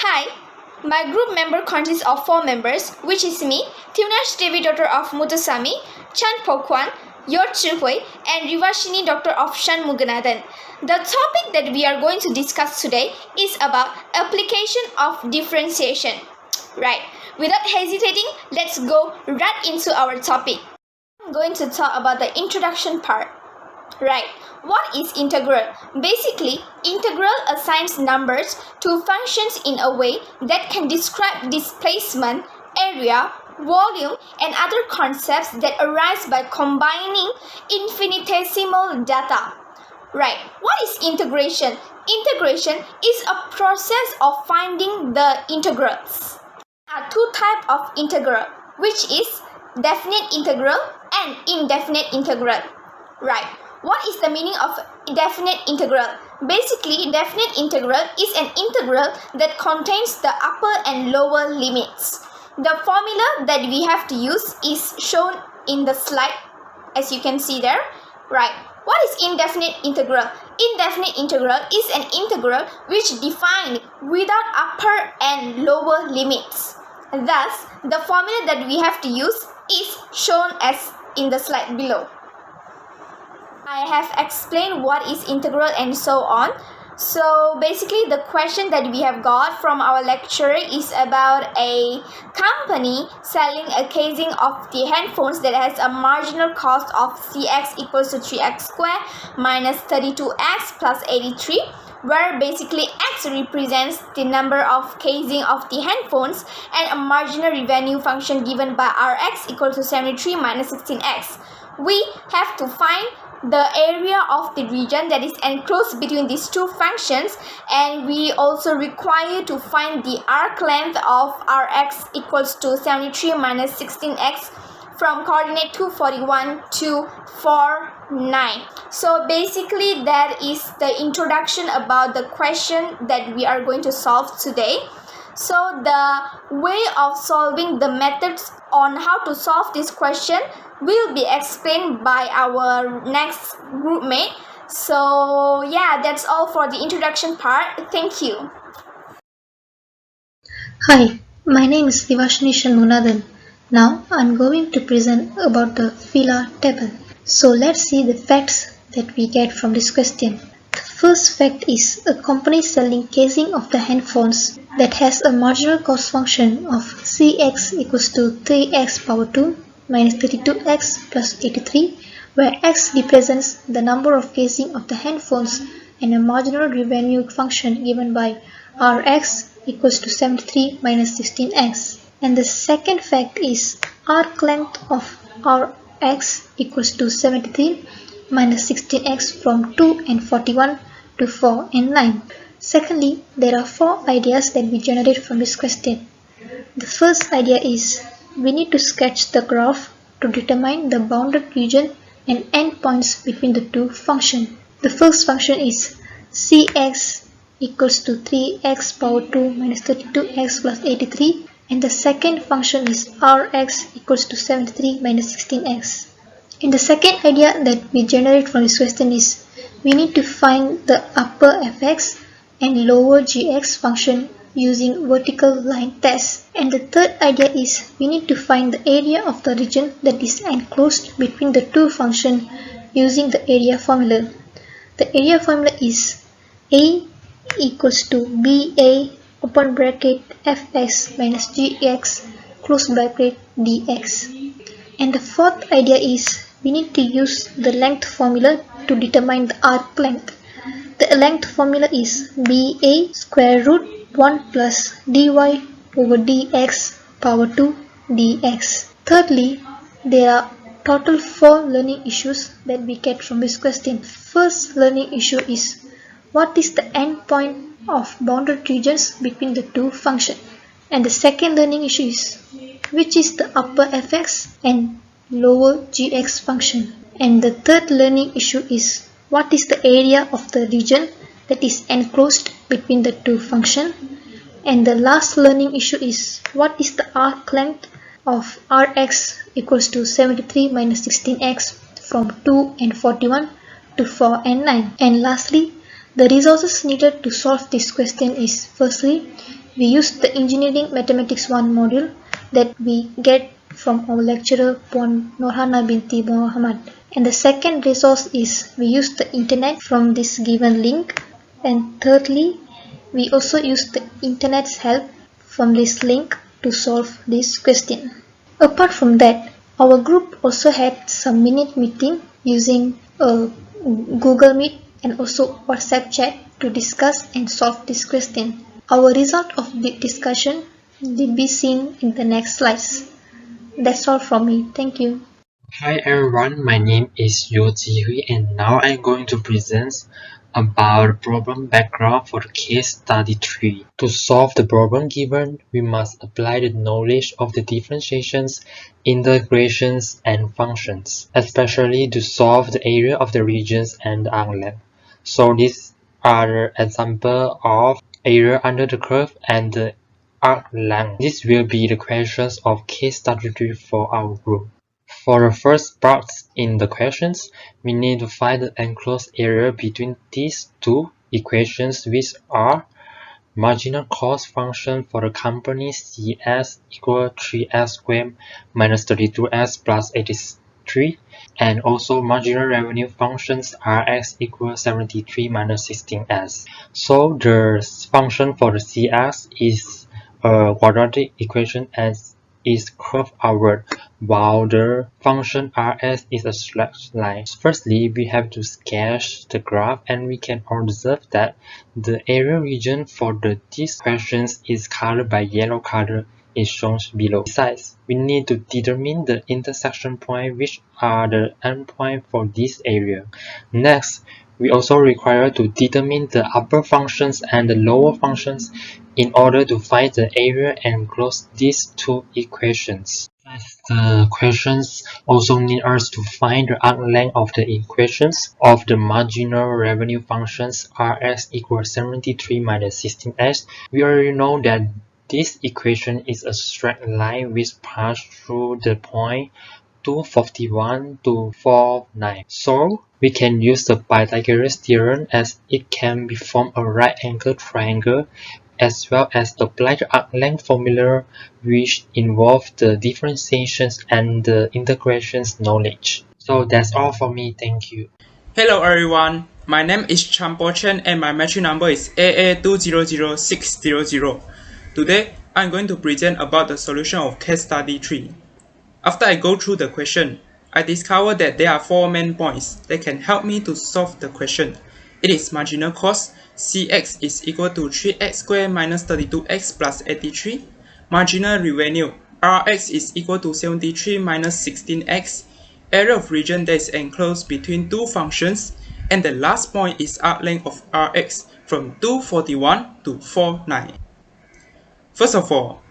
Hi, my group member consists of 4 members, which is me, Tiunash Devi, daughter of Muthuswamy, Chan Pokwan, Yor Chihui, and Rivashini, daughter of Shanmuganathan. The topic that we are going to discuss today is about application of differentiation. Right, without hesitating, let's go right into our topic. I'm going to talk about the introduction part. Right, what is integral? Basically, integral assigns numbers to functions in a way that can describe displacement, area, volume, and other concepts that arise by combining infinitesimal data. Right, what is integration? Integration is a process of finding the integrals. There are two types of integral, which is definite integral and indefinite integral. Right. What is the meaning of definite integral? Basically, definite integral is an integral that contains the upper and lower limits. The formula that we have to use is shown in the slide, as you can see there. Right. What is indefinite integral? Indefinite integral is an integral which is defined without upper and lower limits. Thus, the formula that we have to use is shown as in the slide below. I have explained what is integral and so on. So basically the question that we have got from our lecturer is about a company selling a casing of the handphones that has a marginal cost of Cx equals to 3x squared minus 32x plus 83, where basically x represents the number of casing of the handphones and a marginal revenue function given by Rx equals to 73 minus 16x. We have to find the area of the region that is enclosed between these two functions, and we also require to find the arc length of Rx equals to 73 minus 16x from coordinate 241 to 49. So basically that is the introduction about the question that we are going to solve today. So the way of solving, the methods on how to solve this question will be explained by our next group mate. So yeah, that's all for the introduction part. Thank you. Hi, my name is Rivashini Shanmuganathan. Now I'm going to present about the Phelan table. So let's see the facts that we get from this question. The first fact is a company selling casing of the handphones that has a marginal cost function of Cx equals to 3x power 2 minus 32x plus 83, where x represents the number of casing of the handphones and a marginal revenue function given by Rx equals to 73 minus 16x. And the second fact is arc length of Rx equals to 73 minus 16x from 2 and 41 to 4 and 9. Secondly, there are 4 ideas that we generate from this question. The first idea is we need to sketch the graph to determine the bounded region and endpoints between the two functions. The first function is Cx equals to 3x power 2 minus 32x plus 83, and the second function is Rx equals to 73 minus 16x. And the second idea that we generate from this question is we need to find the upper fx and lower gx function using vertical line test. And the third idea is we need to find the area of the region that is enclosed between the two functions using the area formula. The area formula is A equals to BA open bracket fx minus gx close bracket dx. And the fourth idea is we need to use the length formula to determine the arc length. The length formula is BA square root 1 plus dy over dx power 2 dx. Thirdly, there are total 4 learning issues that we get from this question. First learning issue is what is the endpoint of bounded regions between the two functions. And the second learning issue is which is the upper fx and lower gx function. And the third learning issue is what is the area of the region that is enclosed between the two functions. And the last learning issue is what is the arc length of Rx equals to 73 minus 16x from 2 and 41 to 4 and 9. And lastly, the resources needed to solve this question is firstly, we used the Engineering Mathematics 1 module that we get from our lecturer Puan Norhana binti Muhammad. And the second resource is we use the internet from this given link. And thirdly, we also use the internet's help from this link to solve this question. Apart from that, our group also had some minute meeting using Google Meet and also WhatsApp chat to discuss and solve this question. Our result of the discussion will be seen in the next slides. That's all from me. Thank you. Hi everyone, my name is Yo Ji-hui and now I'm going to present about problem background for the case study 3. To solve the problem given, we must apply the knowledge of the differentiations, integrations, and functions, especially to solve the area of the regions and the arc length. So these are the example of area under the curve and the arc length. This will be the questions of case study 3 for our group. For the first part in the questions, we need to find the enclosed area between these two equations, which are marginal cost function for the company CS equal 3s squared minus 32s plus 83, and also marginal revenue functions Rx equal 73 minus 16s. So the function for the CS is a quadratic equation and is curved outward, while the function Rs is a straight line. Firstly, we have to sketch the graph, and we can observe that the area region for these questions is colored by yellow color is shown below. Besides, we need to determine the intersection point, which are the endpoint for this area. Next, we also require to determine the upper functions and the lower functions in order to find the area and close these two equations. The questions also need us to find the arc length of the equations of the marginal revenue functions Rs equals 73 minus 16s. We already know that this equation is a straight line which passes through the point 241 to 49. So we can use the Pythagoras theorem, as it can be form a right angle triangle, as well as apply the arc length formula, which involve the differentiations and the integrations knowledge. So that's all for me. Thank you. Hello everyone, my name is Champo Chen and my metric number is AA200600. Today, I'm going to present about the solution of case study 3. After I go through the question, I discovered that there are 4 main points that can help me to solve the question. It is marginal cost, Cx is equal to 3x squared minus 32x plus 83. Marginal revenue, Rx is equal to 73 minus 16x. Area of region that is enclosed between two functions. And the last point is arc length of Rx from 241 to 49. First of all,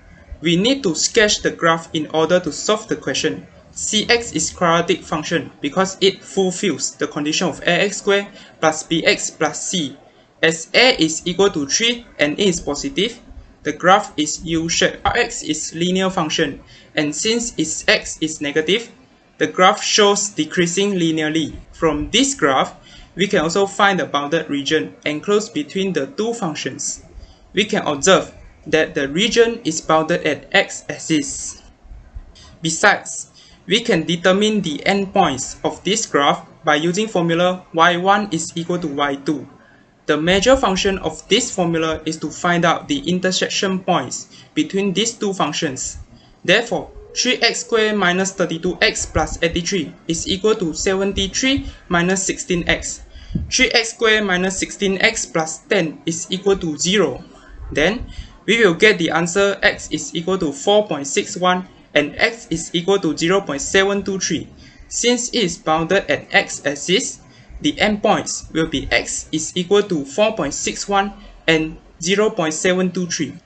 we need to sketch the graph in order to solve the question. Cx is quadratic function because it fulfills the condition of ax squared plus bx plus c. As a is equal to 3 and a is positive, the graph is U-shaped. Rx is linear function, and since its x is negative, the graph shows decreasing linearly. From this graph, we can also find the bounded region enclosed between the two functions. We can observe that the region is bounded at x-axis. Besides, we can determine the endpoints of this graph by using formula y1 is equal to y2. The major function of this formula is to find out the intersection points between these two functions. Therefore, 3x squared minus 32x plus 83 is equal to 73 minus 16x. 3x squared minus 16x plus 10 is equal to 0. Then, we will get the answer x is equal to 4.61 and x is equal to 0.723. Since it is bounded at x-axis, the endpoints will be x is equal to 4.61 and 0.723.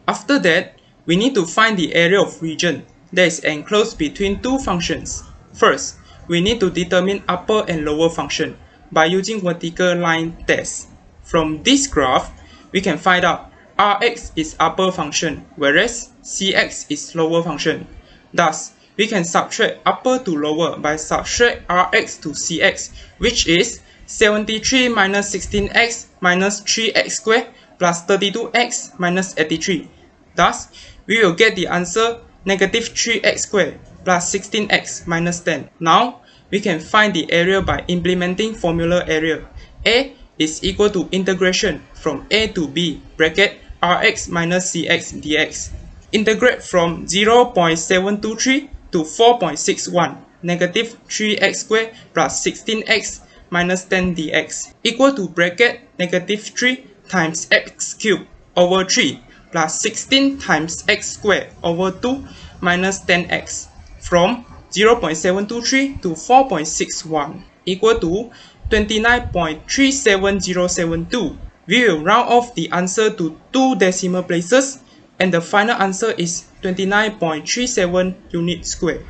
After that, we need to find the area of region that is enclosed between two functions. First, we need to determine upper and lower function by using vertical line test. From this graph, we can find out Rx is upper function, whereas Cx is lower function. Thus, we can subtract upper to lower by subtract Rx to Cx, which is 73 minus 16x minus 3x squared plus 32x minus 83. Thus, we will get the answer negative 3x squared plus 16x minus 10. Now, we can find the area by implementing formula area. A is equal to integration from a to b bracket rx minus cx dx. Integrate from 0.723 to 4.61 negative 3x squared plus 16x minus 10 dx equal to bracket negative 3 times x cubed over 3 plus 16 times x squared over 2 minus 10x from 0.723 to 4.61 equal to 29.37072. We will round off the answer to 2 decimal places and the final answer is 29.37 unit square.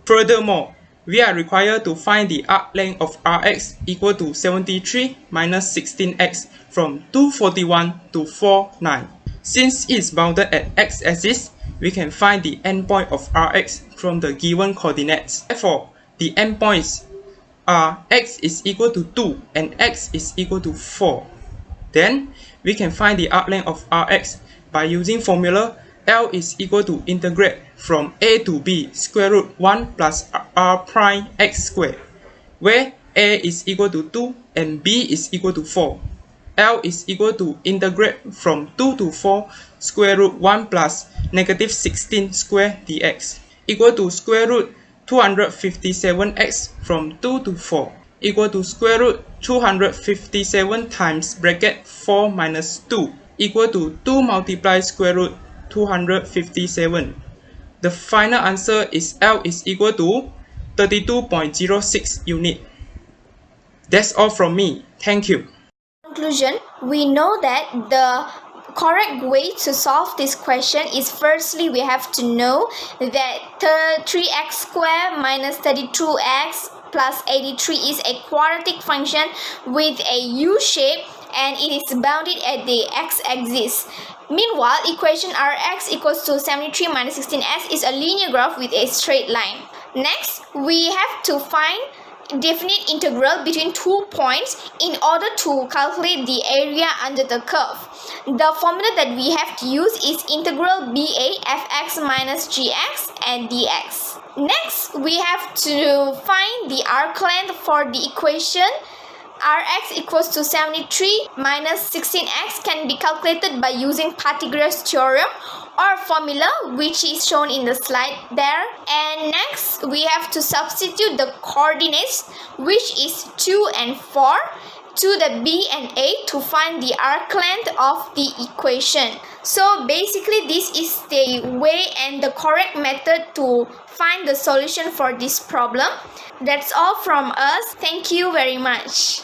Furthermore, we are required to find the arc length of Rx equal to 73 minus 16x from 241 to 49. Since it is bounded at x-axis, we can find the endpoint of Rx from the given coordinates. Therefore, the endpoints are x is equal to 2 and x is equal to 4. Then, we can find the arc length of Rx by using formula L is equal to integrate from a to b square root 1 plus r prime x squared, where a is equal to 2 and b is equal to 4. L is equal to integrate from 2 to 4 square root 1 plus negative 16 square dx equal to square root 257x from 2 to 4 equal to square root 257 times bracket 4 minus 2 equal to 2 multiplied square root 257. The final answer is L is equal to 32.06 unit. That's all from me. Thank you. Conclusion, we know that the correct way to solve this question is firstly we have to know that 3x squared minus 32x plus 83 is a quadratic function with a U shape and it is bounded at the x-axis. Meanwhile, equation Rx equals to 73 minus 16s is a linear graph with a straight line. Next, we have to find definite integral between 2 points in order to calculate the area under the curve. The formula that we have to use is integral BA fx minus gx and dx. Next, we have to find the arc length for the equation Rx equals to 73 minus 16x can be calculated by using Pythagoras theorem or formula which is shown in the slide there. And next we have to substitute the coordinates which is 2 and 4 to the B and A to find the arc length of the equation. So basically this is the way and the correct method to find the solution for this problem. That's all from us. Thank you very much.